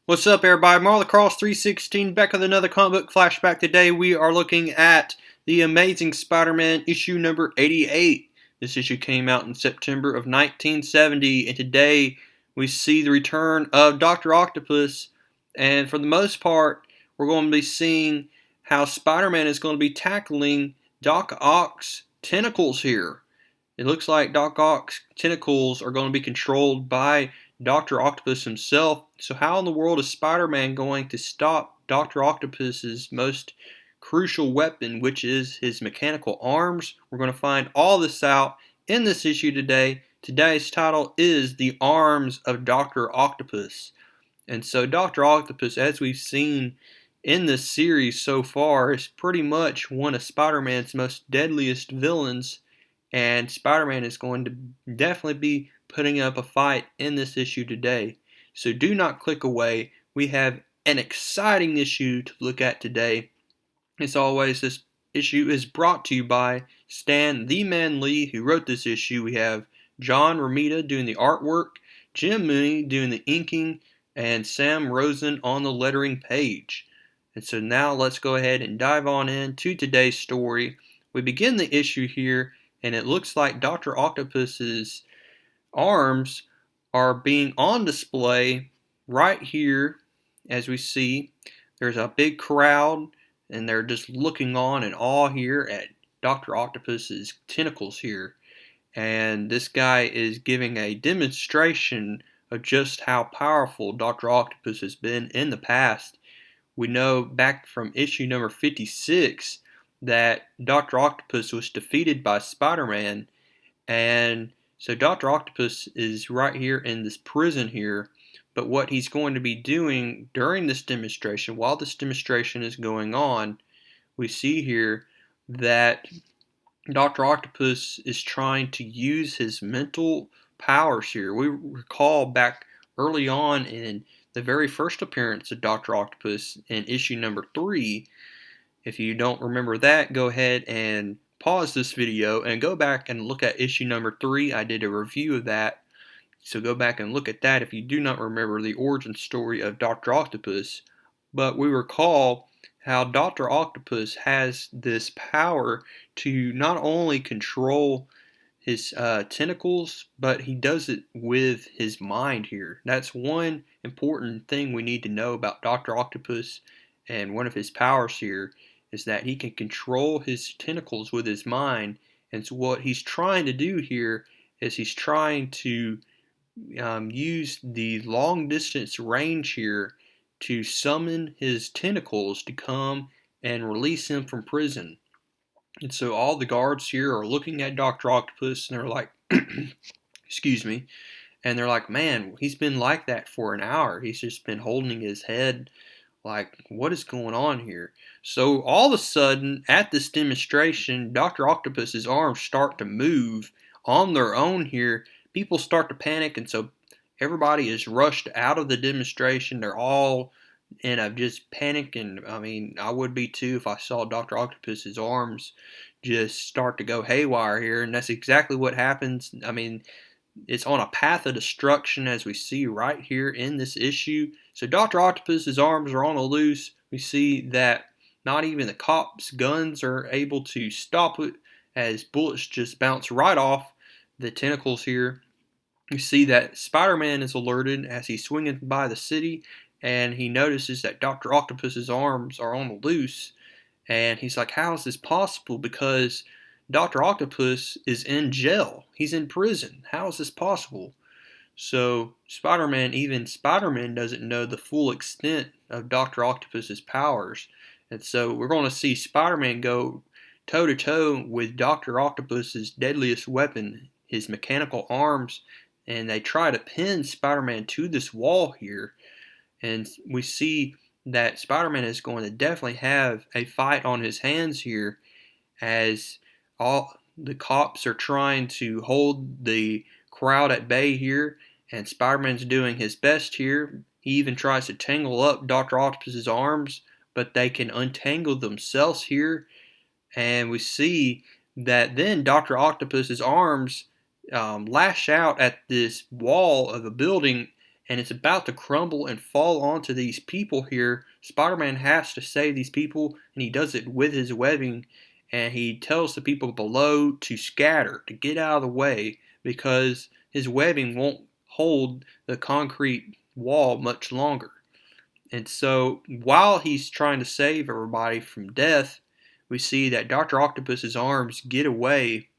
What's up, everybody? Marley Cross 316 back with another comic book flashback. Today we are looking at the Amazing Spider-Man issue number 88. This issue came out in September of 1970, and today we see the return of Doctor Octopus. And for the most part, we're going to be seeing how Spider-Man is going to be tackling Doc Ock's tentacles here. It looks like Doc Ock's tentacles are going to be controlled by Doctor Octopus himself. So how in the world is Spider-Man going to stop Doctor Octopus's most crucial weapon, which is his mechanical arms? We're going to find all this out in this issue today. Today's title is The Arms of Doctor Octopus. And so Doctor Octopus, as we've seen in this series so far, is pretty much one of Spider-Man's most deadliest villains. And Spider-Man is going to definitely be putting up a fight in this issue today. So do not click away. We have an exciting issue to look at today. As always, this issue is brought to you by Stan the Man Lee, who wrote this issue. We have John Romita doing the artwork, Jim Mooney doing the inking, and Sam Rosen on the lettering page. And so now let's go ahead and dive on into today's story. We begin the issue here, and it looks like Dr. Octopus's arms are being on display right here. As we see, there's a big crowd, and they're just looking on in awe here at Dr. Octopus's tentacles here. And this guy is giving a demonstration of just how powerful Dr. Octopus has been in the past. We know back from issue number 56 that Dr. Octopus was defeated by Spider-Man, and so Dr. Octopus is right here in this prison here. But what he's going to be doing during this demonstration, while this demonstration is going on, we see here that Dr. Octopus is trying to use his mental powers here. We recall back early on in the very first appearance of Dr. Octopus in issue number 3. If you don't remember that, go ahead and pause this video and go back and look at issue number 3. I did a review of that, so go back and look at that if you do not remember the origin story of Dr. Octopus. But we recall how Dr. Octopus has this power to not only control his tentacles, but he does it with his mind here. That's one important thing we need to know about Dr. Octopus, and one of his powers here is that he can control his tentacles with his mind. And so what he's trying to do here is he's trying to use the long distance range here to summon his tentacles to come and release him from prison. And so all the guards here are looking at Dr. Octopus, and they're like, excuse me, and they're like, man, he's been like that for an hour. He's just been holding his head. Like, what is going on here? So all of a sudden, at this demonstration, Dr. Octopus's arms start to move on their own here. People start to panic, and so everybody is rushed out of the demonstration. They're all in a just panic, and I mean, I would be too if I saw Dr. Octopus's arms just start to go haywire here, and that's exactly what happens. I mean, it's on a path of destruction, as we see right here in this issue. So Dr. Octopus's arms are on the loose. We see that not even the cops' guns are able to stop it, as bullets just bounce right off the tentacles here. You see that Spider-Man is alerted as he's swinging by the city, and he notices that Dr. Octopus's arms are on the loose. And he's like, how is this possible? Because Dr. Octopus is in jail. He's in prison. How is this possible? So even Spider-Man doesn't know the full extent of Dr. Octopus's powers. And so we're going to see Spider-Man go toe-to-toe with Dr. Octopus's deadliest weapon, his mechanical arms. And they try to pin Spider-Man to this wall here. And we see that Spider-Man is going to definitely have a fight on his hands here, as all the cops are trying to hold the crowd at bay here, and Spider-Man's doing his best here. He even tries to tangle up Dr. Octopus's arms, but they can untangle themselves here. And we see that then Dr. Octopus's arms lash out at this wall of a building, and it's about to crumble and fall onto these people here. Spider-Man has to save these people, and he does it with his webbing, and he tells the people below to scatter, to get out of the way, because his webbing won't hold the concrete wall much longer. And so while he's trying to save everybody from death, we see that Doctor Octopus's arms get away,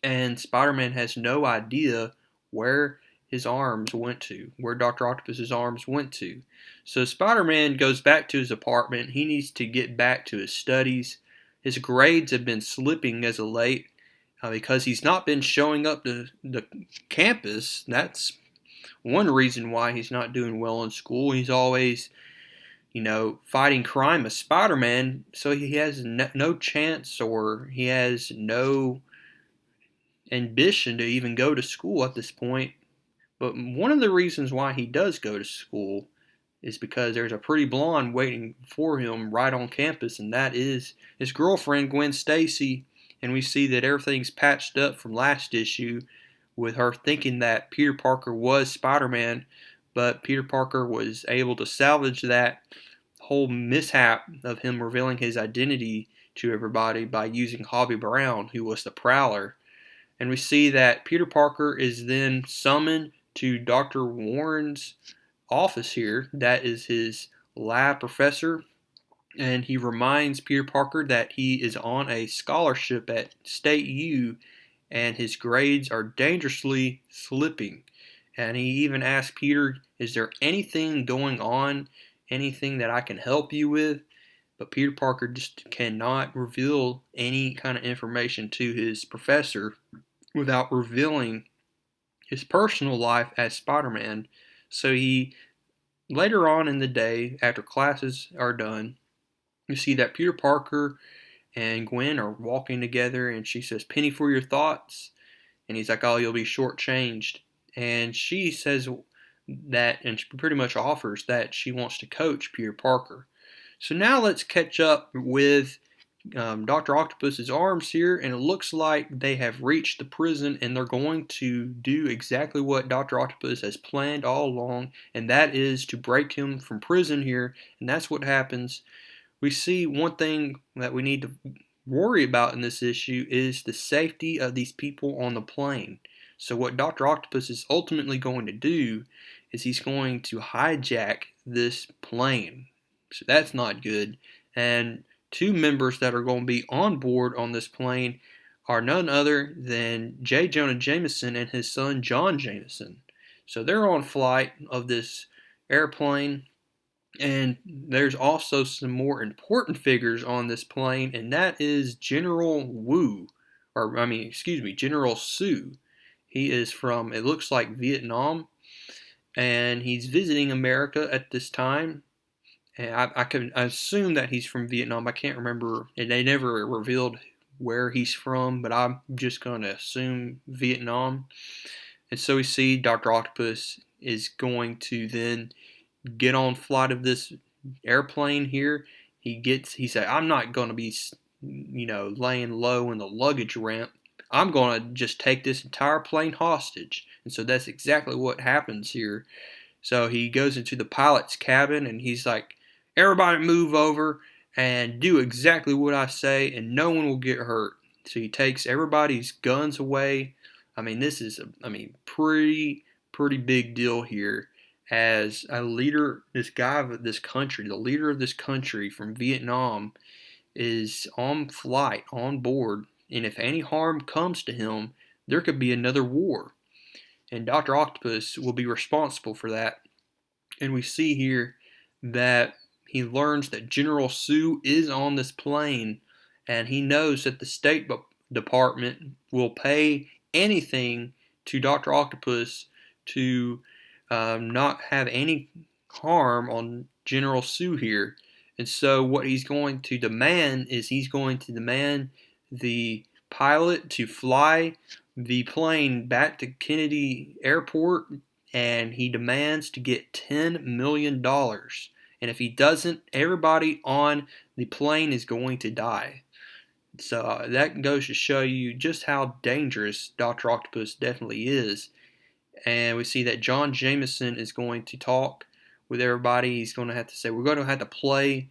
and Spider-Man has no idea where his arms went to, where Doctor Octopus's arms went to. So Spider-Man goes back to his apartment. He needs to get back to his studies. His grades have been slipping as of late because he's not been showing up to the campus. That's one reason why he's not doing well in school. He's always, fighting crime as Spider-Man, so he has no chance, or he has no ambition to even go to school at this point. But one of the reasons why he does go to school is because there's a pretty blonde waiting for him right on campus, and that is his girlfriend, Gwen Stacy. And we see that everything's patched up from last issue with her thinking that Peter Parker was Spider-Man, but Peter Parker was able to salvage that whole mishap of him revealing his identity to everybody by using Hobby Brown, who was the Prowler. And we see that Peter Parker is then summoned to Dr. Warren's office here. That is his lab professor. And he reminds Peter Parker that he is on a scholarship at State U, and his grades are dangerously slipping. And he even asks Peter, is there anything going on, anything that I can help you with? But Peter Parker just cannot reveal any kind of information to his professor without revealing his personal life as Spider-Man. So he, later on in the day, after classes are done, you see that Peter Parker and Gwen are walking together, and she says, "Penny for your thoughts." And he's like, "Oh, you'll be shortchanged." And she says that, and she pretty much offers that she wants to coach Peter Parker. So now let's catch up with Doctor Octopus's arms here, and it looks like they have reached the prison, and they're going to do exactly what Doctor Octopus has planned all along, and that is to break him from prison here. And that's what happens. We see one thing that we need to worry about in this issue is the safety of these people on the plane. So what Doctor Octopus is ultimately going to do is he's going to hijack this plane. So that's not good. And two members that are going to be on board on this plane are none other than J. Jonah Jameson and his son John Jameson. So they're on flight of this airplane, and there's also some more important figures on this plane, and that is General General Sue. He is from, it looks like, Vietnam, and he's visiting America at this time. And I can assume that he's from Vietnam. I can't remember, and they never revealed where he's from, but I'm just going to assume Vietnam. And so we see Dr. Octopus is going to then get on flight of this airplane here. He said, "I'm not going to be, laying low in the luggage ramp. I'm going to just take this entire plane hostage." And so that's exactly what happens here. So he goes into the pilot's cabin, and he's like, "Everybody move over and do exactly what I say, and no one will get hurt." So he takes everybody's guns away. I mean, this is pretty big deal here. As a leader, this guy of this country, the leader of this country from Vietnam, is on flight, on board, and if any harm comes to him, there could be another war. And Dr. Octopus will be responsible for that. And we see here that he learns that General Sue is on this plane, and he knows that the State Department will pay anything to Dr. Octopus to not have any harm on General Sue here. And so what he's going to demand is he's going to demand the pilot to fly the plane back to Kennedy Airport, and he demands to get $10 million. And if he doesn't, everybody on the plane is going to die. So that goes to show you just how dangerous Dr. Octopus definitely is. and we see that John Jameson is going to talk with everybody. He's going to have to say, we're going to have to play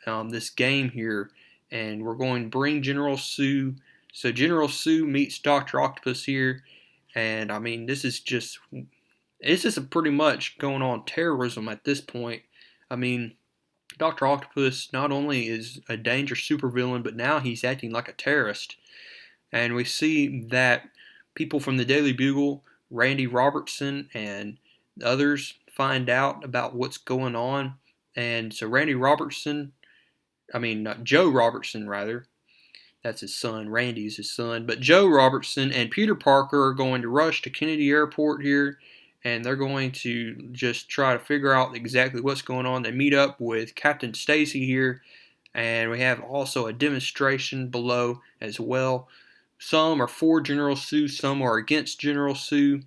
this game here, and we're going to bring General Sue. So General Sue meets Doctor Octopus here, and I mean, this is pretty much going on terrorism at this point. I mean, Doctor Octopus not only is a dangerous supervillain, but now he's acting like a terrorist. And we see that people from the Daily Bugle, Randy Robertson and others, find out about what's going on. And so Joe Robertson rather, that's his son, Randy's his son, but Joe Robertson and Peter Parker are going to rush to Kennedy Airport here, and they're going to just try to figure out exactly what's going on. They meet up with Captain Stacy here, and we have also a demonstration below as well. Some are for General Sue, some are against General Sue.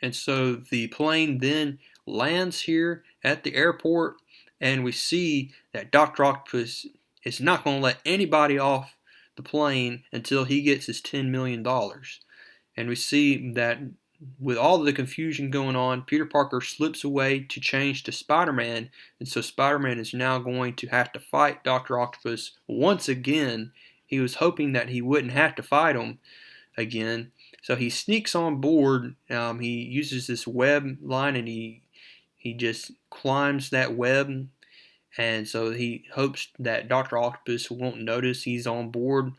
And so the plane then lands here at the airport, and we see that Dr. Octopus is not going to let anybody off the plane until he gets his $10 million. And we see that with all of the confusion going on, Peter Parker slips away to change to Spider-Man, and so Spider-Man is now going to have to fight Dr. Octopus once again. He was hoping that he wouldn't have to fight him again, so he sneaks on board. He uses this web line, and he just climbs that web, and so he hopes that Dr. Octopus won't notice he's on board.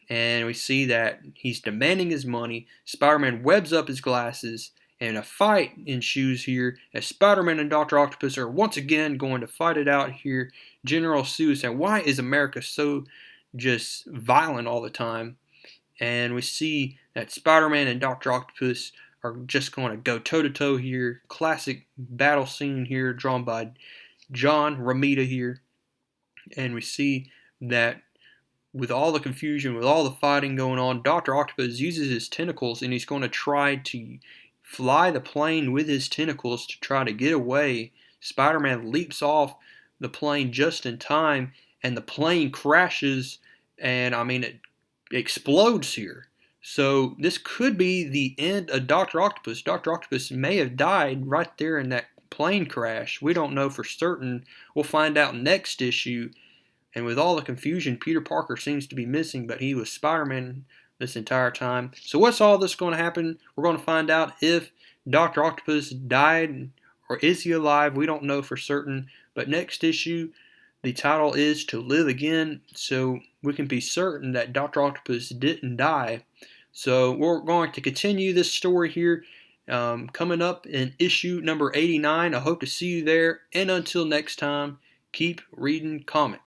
And we see that he's demanding his money. Spider-Man webs up his glasses, and a fight ensues here as Spider-Man and Dr. Octopus are once again going to fight it out here. General Sue is saying, why is America so just violent all the time? And we see that Spider-Man and Doctor Octopus are just going to go toe-to-toe here. Classic battle scene here drawn by John Romita here. And we see that with all the confusion, with all the fighting going on, Doctor Octopus uses his tentacles, and he's going to try to fly the plane with his tentacles to try to get away. Spider-Man leaps off the plane just in time, and the plane crashes, and I mean, it explodes here. So this could be the end of Dr. Octopus. Dr. Octopus may have died right there in that plane crash. We don't know for certain. We'll find out next issue. And with all the confusion, Peter Parker seems to be missing, but he was Spider-Man this entire time. So what's all this going to happen? We're going to find out if Dr. Octopus died or is he alive. We don't know for certain. But next issue, the title is To Live Again. So we can be certain that Dr. Octopus didn't die. So we're going to continue this story here coming up in issue number 89. I hope to see you there. And until next time, keep reading comics.